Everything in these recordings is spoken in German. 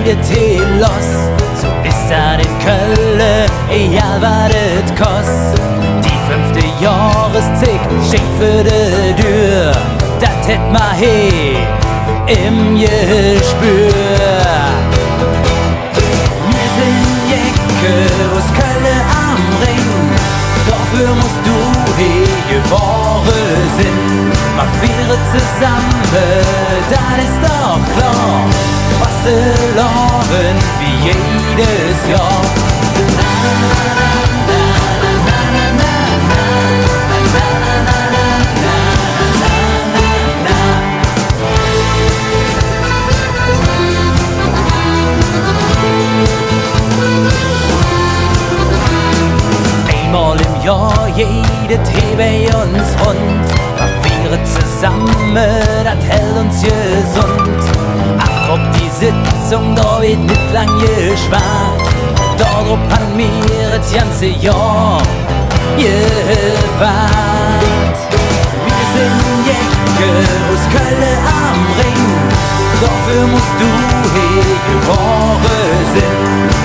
jede Tee los. So ist das in Köln, egal was es kost. Die 5. Jahreszeit steht für die Tür, das hätt ma he im Gespür. Wir sind Jecke aus Köln am Ring, dafür musst du hier geboren sind. Ma vieren zusammen, das ist doch klar, was de Lauren wie jedes Jahr. Einmal im Jahr, jede Tee bei uns rund. Wir zusammen, das hält uns gesund. Ach, ob die Sitzung da wird nicht lang gespart. Darauf haben wir das ganze Jahr gewartet. Wir sind Jecke aus Köln am Ring, dafür musst du hier geboren sind.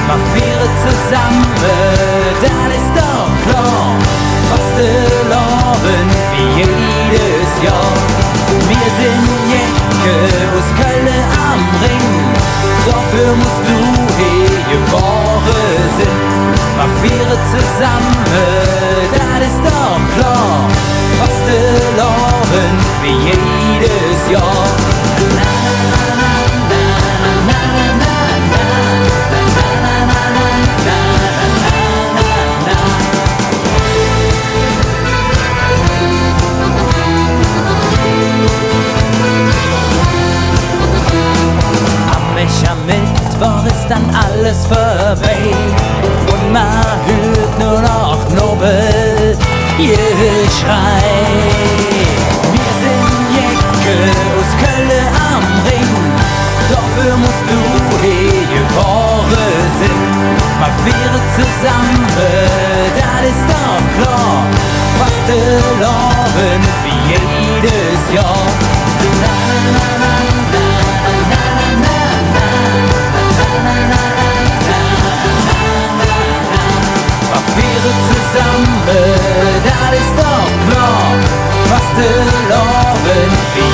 Ma vieren zusammen, das ist doch klar, was de Lauren wie jedes Jahr. Wir sind Jecke aus Köln am Ring, dafür musst du hier geboren sind. Ma vieren zusammen, das ist doch klar, was de Lauren wie jedes Jahr. Am Mittwoch ist dann alles vorbei und man hört nur noch Nobel Geschrei. Wir sind Jecke aus Köln am Ring, dafür musst du hier geboren sind. Ma vieren zusammen, das ist doch klar, was de Lauren wie jedes Jahr. Zusammen, das ist doch klar, was de Lauren wie